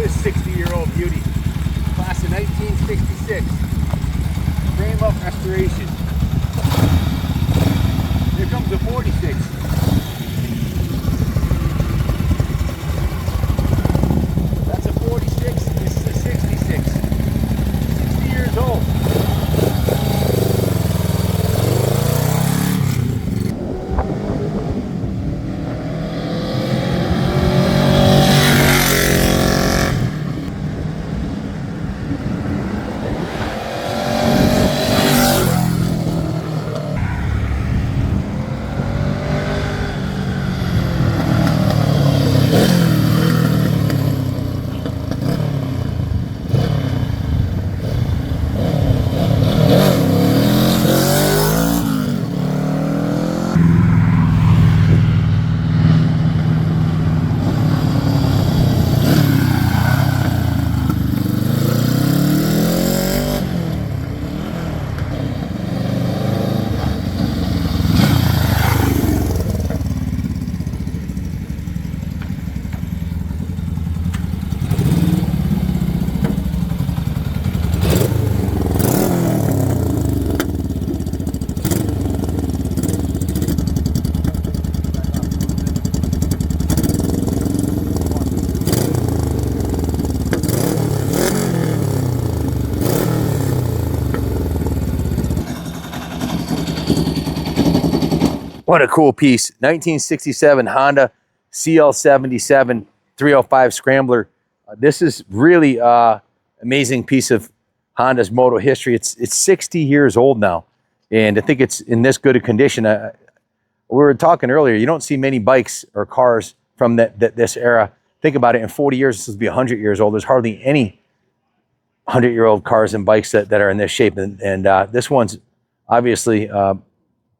this 60-year-old beauty. Class of 1966. Frame up restoration. Here comes the 46. That's a 46. This is a 66. 60 years old. What a cool piece. 1967 Honda CL77 305 Scrambler. This is really amazing piece of Honda's moto history. It's 60 years old now, and I think it's in this good a condition. We were talking earlier, you don't see many bikes or cars from this era. Think about it, in 40 years, this will be 100 years old. There's hardly any 100-year-old cars and bikes that are in this shape, and this one's obviously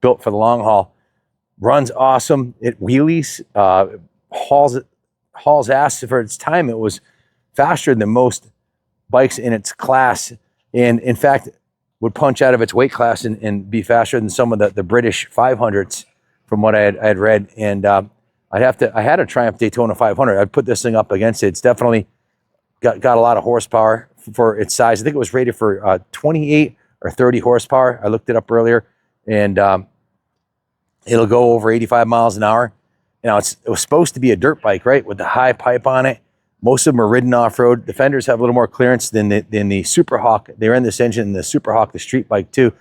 built for the long haul. Runs awesome. It wheelies, hauls ass for its time. It was faster than most bikes in its class, and in fact would punch out of its weight class and be faster than some of the British 500s from what I had read. And I had a Triumph Daytona 500. I'd put this thing up against it. It's definitely got a lot of horsepower for its size. I think it was rated for 28 or 30 horsepower. I looked it up earlier, and it'll go over 85 miles an hour. Now, it was supposed to be a dirt bike, right, with the high pipe on it. Most of them are ridden off-road. The fenders have a little more clearance than the Super Hawk. They ran this engine in the Super Hawk, the street bike, too.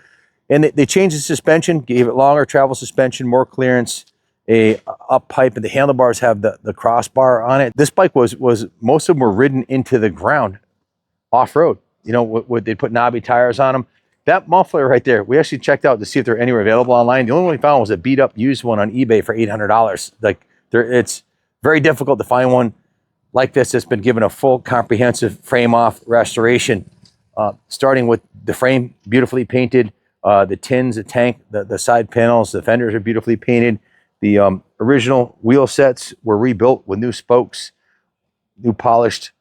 And they changed the suspension, gave it longer travel suspension, more clearance, a up pipe, and the handlebars have the crossbar on it. This bike was most of them were ridden into the ground off-road. You know, they put knobby tires on them. That muffler right there, we actually checked out to see if they're anywhere available online. The only one we found was a beat up used one on eBay for $800. Like, it's very difficult to find one like this that's been given a full comprehensive frame off restoration, starting with the frame beautifully painted, the tins, the tank, the side panels, the fenders are beautifully painted. The original wheel sets were rebuilt with new spokes, new polished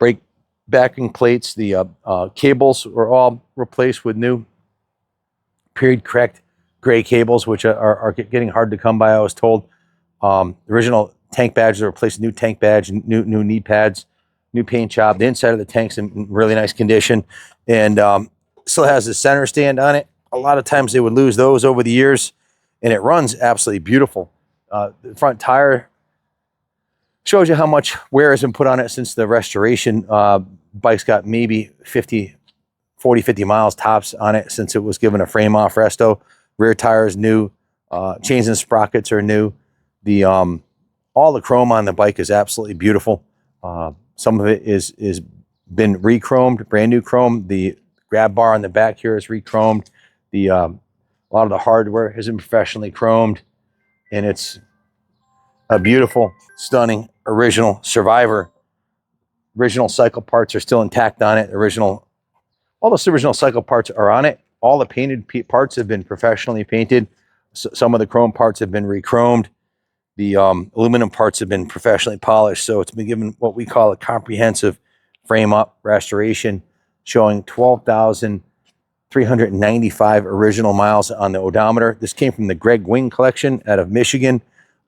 brake backing plates. The cables were all replaced with new period correct gray cables, which are getting hard to come by, I was told. The original tank badges are replaced with new tank badge, new knee pads, new paint job. The inside of the tank's in really nice condition, and still has the center stand on it. A lot of times they would lose those over the years, and it runs absolutely beautiful. The front tire shows you how much wear has been put on it since the restoration. Bike's got maybe 40, 50 miles tops on it since it was given a frame off resto. Rear tires new, chains and sprockets are new. All the chrome on the bike is absolutely beautiful. Some of it is been re-chromed, brand new chrome. The grab bar on the back here is re-chromed. A lot of the hardware has been professionally chromed, and it's a beautiful, stunning original Survivor. Original cycle parts are still intact on it. All those original cycle parts are on it. All the painted parts have been professionally painted. Some of the chrome parts have been re-chromed. The aluminum parts have been professionally polished. So it's been given what we call a comprehensive frame-up restoration, showing 12,395 original miles on the odometer. This came from the Greg Wing collection out of Michigan.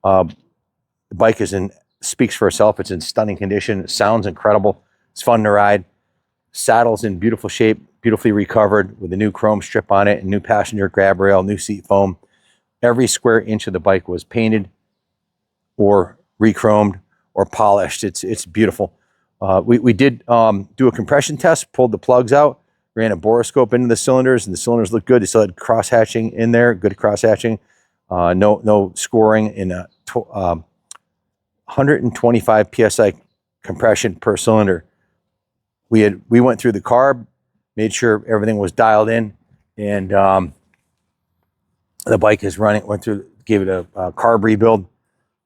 The bike speaks for itself. It's in stunning condition. It sounds incredible. It's fun to ride. Saddle's in beautiful shape, beautifully recovered with a new chrome strip on it, and new passenger grab rail, new seat foam. Every square inch of the bike was painted or re-chromed or polished. It's beautiful. We did do a compression test, pulled the plugs out, ran a boroscope into the cylinders, and the cylinders looked good. They still had cross hatching in there, good cross hatching. No scoring in a 125 psi compression per cylinder. We went through the carb, made sure everything was dialed in, and the bike is running. Gave it a carb rebuild.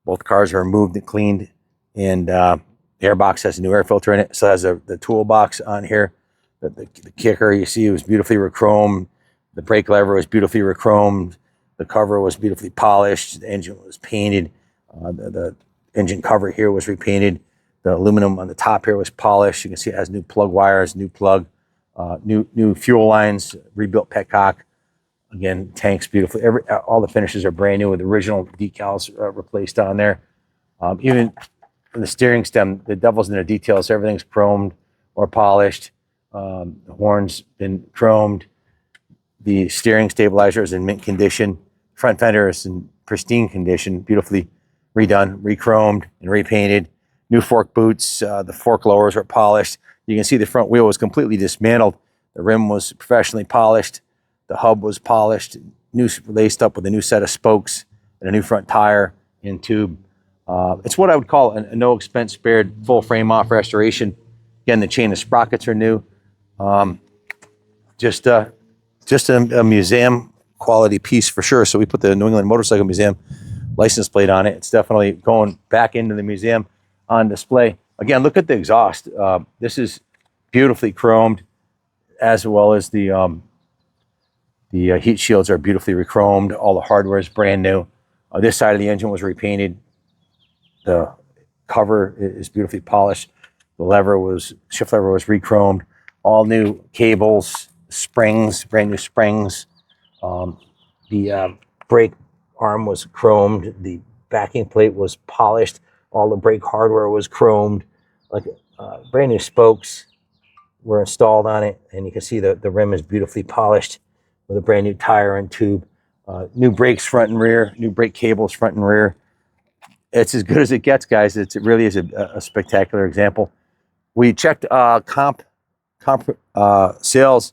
Both cars are moved and cleaned, and the airbox has a new air filter in it. So it has the toolbox on here. The kicker you see was beautifully rechromed. The brake lever was beautifully rechromed. The cover was beautifully polished. The engine was painted. The engine cover here was repainted. The aluminum on the top here was polished. You can see it has new plug wires, new plug, new fuel lines, rebuilt petcock. Again, tanks beautifully. All the finishes are brand new with original decals replaced on there. Even the steering stem, the devil's in the details. Everything's chromed or polished. The horn's been chromed. The steering stabilizer is in mint condition. Front fender is in pristine condition, beautifully redone, re-chromed, and repainted. New fork boots. The fork lowers are polished. You can see the front wheel was completely dismantled. The rim was professionally polished. The hub was polished, laced up with a new set of spokes and a new front tire and tube. It's what I would call a no expense spared full frame off restoration. Again, the chain of sprockets are new. Just a museum quality piece for sure. So we put the New England Motorcycle Museum license plate on it. It's definitely going back into the museum on display. Again, look at the exhaust. This is beautifully chromed, as well as the heat shields are beautifully rechromed. All the hardware is brand new. This side of the engine was repainted. The cover is beautifully polished. The shift lever was rechromed. All new cables, springs, brand new springs. The brake arm was chromed. The backing plate was polished. All the brake hardware was chromed. Like brand new spokes were installed on it, and you can see the rim is beautifully polished with a brand new tire and tube. New brakes front and rear. New brake cables front and rear. It's as good as it gets, guys. It really is a spectacular example. We checked comp sales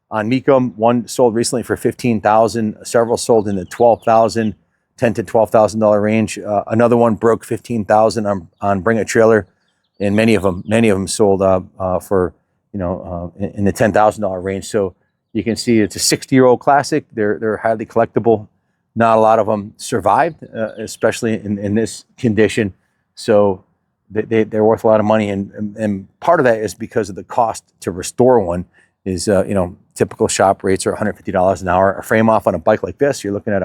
on Mecum. One sold recently for $15,000. Several sold in the $12,000, $10,000 to $12,000 range. Another one broke $15,000 on Bring a Trailer, and many of them sold for in the $10,000 range. So you can see it's a 60-year-old classic. They're highly collectible. Not a lot of them survived, especially in this condition. So they're worth a lot of money, and part of that is because of the cost to restore one. Is typical shop rates are $150 an hour. A frame off on a bike like this, you're looking at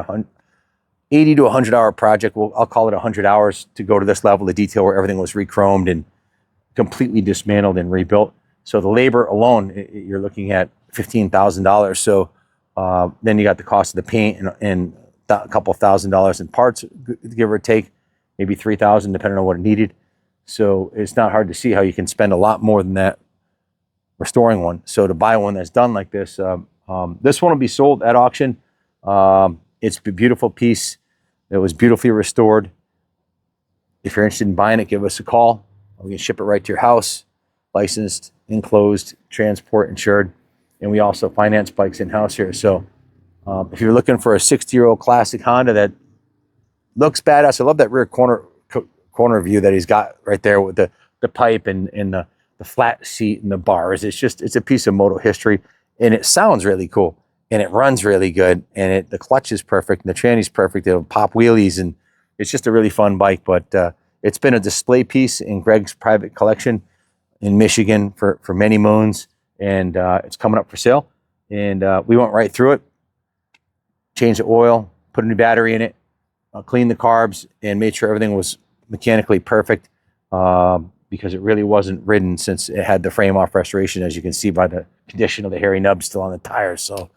80 to 100 hour project. Well, I'll call it 100 hours to go to this level of detail where everything was re-chromed and completely dismantled and rebuilt. So the labor alone, you're looking at $15,000. So then you got the cost of the paint and a couple $1,000 in parts, give or take, maybe $3,000 depending on what it needed. So it's not hard to see how you can spend a lot more than that restoring one. So to buy one that's done like this, this one will be sold at auction. It's a beautiful piece. It was beautifully restored. If you're interested in buying it, give us a call. We can ship it right to your house, licensed, enclosed, transport insured, and we also finance bikes in-house here. So if you're looking for a 60-year-old classic Honda that looks badass, I love that rear corner view that he's got right there with the pipe and the flat seat and the bars. It's a piece of moto history, and it sounds really cool, and it runs really good, and the clutch is perfect, and the tranny's perfect. It'll pop wheelies, and it's just a really fun bike. But it's been a display piece in Greg's private collection in Michigan for many moons, and it's coming up for sale. And we went right through it, changed the oil, put a new battery in it, cleaned the carbs, and made sure everything was mechanically perfect. Because it really wasn't ridden since it had the frame off restoration, as you can see by the condition of the hairy nubs still on the tires. So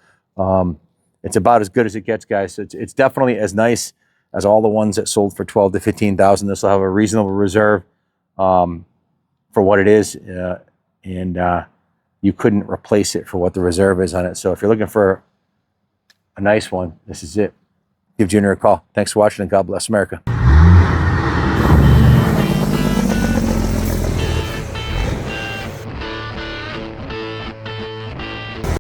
it's about as good as it gets, guys. So it's definitely as nice as all the ones that sold for $12,000 to $15,000. This will have a reasonable reserve for what it is. and you couldn't replace it for what the reserve is on it. So if you're looking for a nice one, this is it. Give Junior a call. Thanks for watching, and God bless America.